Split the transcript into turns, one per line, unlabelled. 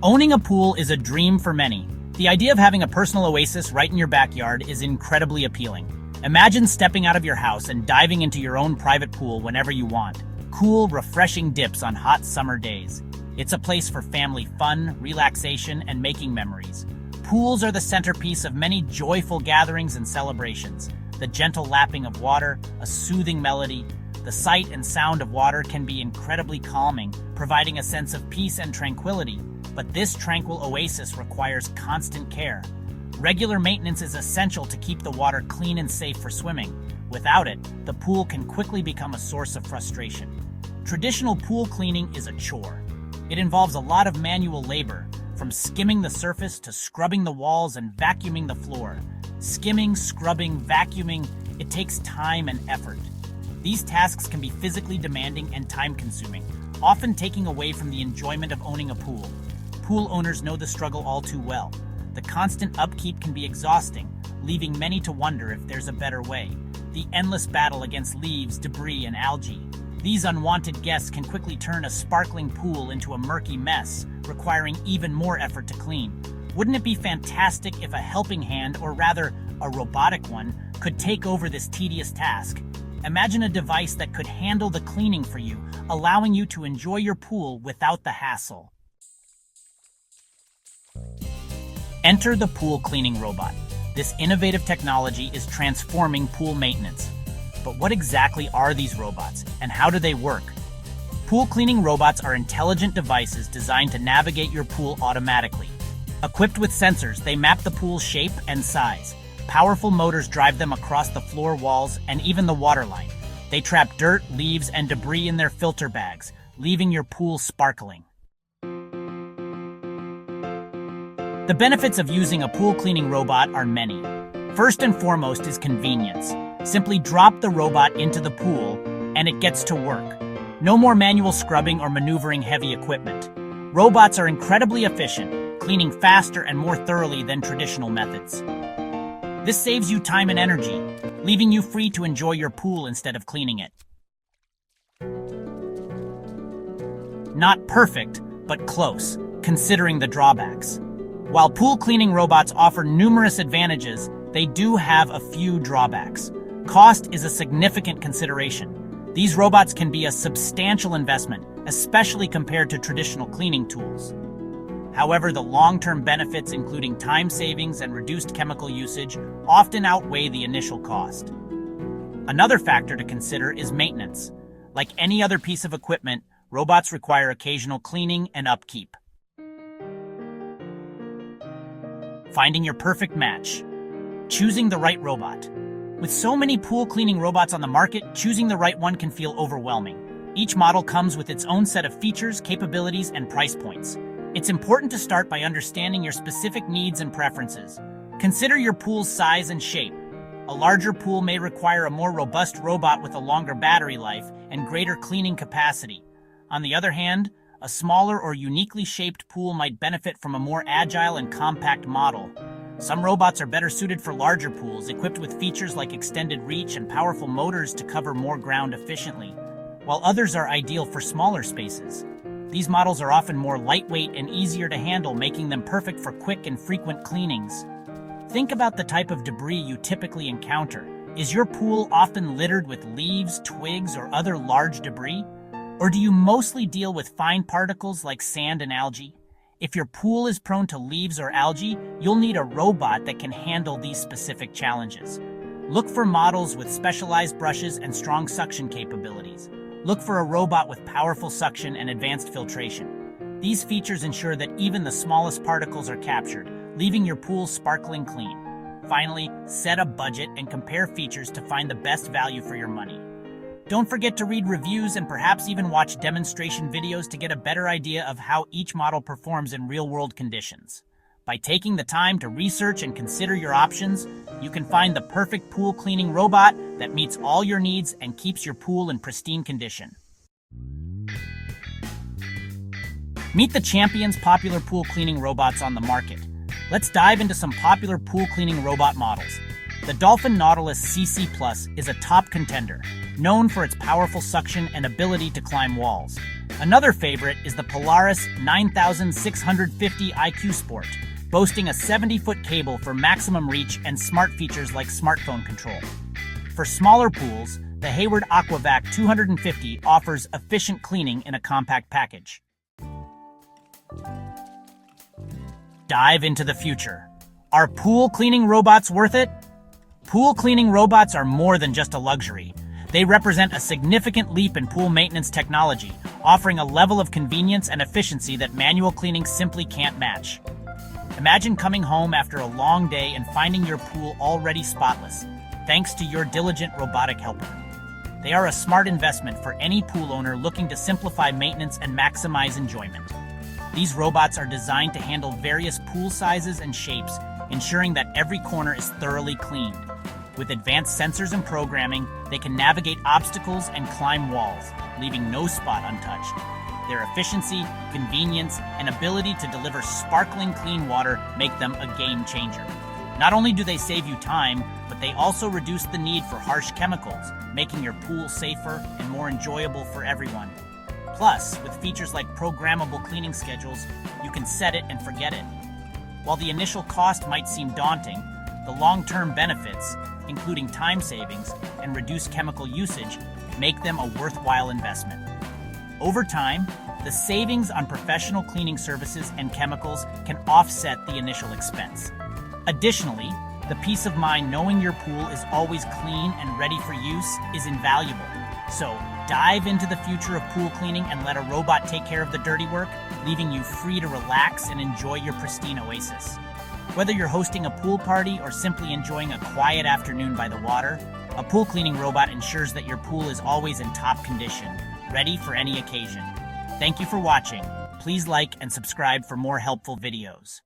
Owning a pool is a dream for many. The idea of having a personal oasis right in your backyard is incredibly appealing. Imagine stepping out of your house and diving into your own private pool whenever you want. Cool, refreshing dips on hot summer days. It's a place for family fun, relaxation, and making memories. Pools are the centerpiece of many joyful gatherings and celebrations. The gentle lapping of water, a soothing melody. The sight and sound of water can be incredibly calming, providing a sense of peace and tranquility. But this tranquil oasis requires constant care. Regular maintenance is essential to keep the water clean and safe for swimming. Without it, the pool can quickly become a source of frustration. Traditional pool cleaning is a chore. It involves a lot of manual labor, from skimming the surface to scrubbing the walls and vacuuming the floor. Skimming, scrubbing, vacuuming, it takes time and effort. These tasks can be physically demanding and time-consuming, often taking away from the enjoyment of owning a pool. Pool owners know the struggle all too well. The constant upkeep can be exhausting, leaving many to wonder if there's a better way. The endless battle against leaves, debris, and algae. These unwanted guests can quickly turn a sparkling pool into a murky mess, requiring even more effort to clean. Wouldn't it be fantastic if a helping hand, or rather, a robotic one, could take over this tedious task? Imagine a device that could handle the cleaning for you, allowing you to enjoy your pool without the hassle. Enter the pool cleaning robot. This innovative technology is transforming pool maintenance. But what exactly are these robots, and how do they work? Pool cleaning robots are intelligent devices designed to navigate your pool automatically. Equipped with sensors, they map the pool's shape and size. Powerful motors drive them across the floor walls and even the waterline. They trap dirt, leaves, and debris in their filter bags, leaving your pool sparkling. The benefits of using a pool cleaning robot are many. First and foremost is convenience. Simply drop the robot into the pool, and it gets to work. No more manual scrubbing or maneuvering heavy equipment. Robots are incredibly efficient, cleaning faster and more thoroughly than traditional methods. This saves you time and energy, leaving you free to enjoy your pool instead of cleaning it. Not perfect, but close, considering the drawbacks. While pool cleaning robots offer numerous advantages, they do have a few drawbacks. Cost is a significant consideration. These robots can be a substantial investment, especially compared to traditional cleaning tools. However, the long-term benefits, including time savings and reduced chemical usage, often outweigh the initial cost. Another factor to consider is maintenance. Like any other piece of equipment, robots require occasional cleaning and upkeep. Finding your perfect match. Choosing the right robot. With so many pool cleaning robots on the market, choosing the right one can feel overwhelming. Each model comes with its own set of features, capabilities, and price points. It's important to start by understanding your specific needs and preferences. Consider your pool's size and shape. A larger pool may require a more robust robot with a longer battery life and greater cleaning capacity. On the other hand, a smaller or uniquely shaped pool might benefit from a more agile and compact model. Some robots are better suited for larger pools, equipped with features like extended reach and powerful motors to cover more ground efficiently, while others are ideal for smaller spaces. These models are often more lightweight and easier to handle, making them perfect for quick and frequent cleanings. Think about the type of debris you typically encounter. Is your pool often littered with leaves, twigs, or other large debris? Or do you mostly deal with fine particles like sand and algae? If your pool is prone to leaves or algae, you'll need a robot that can handle these specific challenges. Look for models with specialized brushes and strong suction capabilities. Look for a robot with powerful suction and advanced filtration. These features ensure that even the smallest particles are captured, leaving your pool sparkling clean. Finally, set a budget and compare features to find the best value for your money. Don't forget to read reviews and perhaps even watch demonstration videos to get a better idea of how each model performs in real-world conditions. By taking the time to research and consider your options, you can find the perfect pool cleaning robot that meets all your needs and keeps your pool in pristine condition. Meet the champions popular pool cleaning robots on the market. Let's dive into some popular pool cleaning robot models. The Dolphin Nautilus CC Plus is a top contender, known for its powerful suction and ability to climb walls. Another favorite is the Polaris 9650 IQ Sport, boasting a 70-foot cable for maximum reach and smart features like smartphone control. For smaller pools, the Hayward AquaVac 250 offers efficient cleaning in a compact package. Dive into the future. Are pool cleaning robots worth it? Pool cleaning robots are more than just a luxury. They represent a significant leap in pool maintenance technology, offering a level of convenience and efficiency that manual cleaning simply can't match. Imagine coming home after a long day and finding your pool already spotless, thanks to your diligent robotic helper. They are a smart investment for any pool owner looking to simplify maintenance and maximize enjoyment. These robots are designed to handle various pool sizes and shapes, ensuring that every corner is thoroughly cleaned. With advanced sensors and programming, they can navigate obstacles and climb walls, leaving no spot untouched. Their efficiency, convenience, and ability to deliver sparkling clean water make them a game changer. Not only do they save you time, but they also reduce the need for harsh chemicals, making your pool safer and more enjoyable for everyone. Plus, with features like programmable cleaning schedules, you can set it and forget it. While the initial cost might seem daunting, the long-term benefits, including time savings and reduced chemical usage, make them a worthwhile investment. Over time, the savings on professional cleaning services and chemicals can offset the initial expense. Additionally, the peace of mind knowing your pool is always clean and ready for use is invaluable. So, dive into the future of pool cleaning and let a robot take care of the dirty work, leaving you free to relax and enjoy your pristine oasis. Whether you're hosting a pool party or simply enjoying a quiet afternoon by the water, a pool cleaning robot ensures that your pool is always in top condition, ready for any occasion. Thank you for watching. Please like and subscribe for more helpful videos.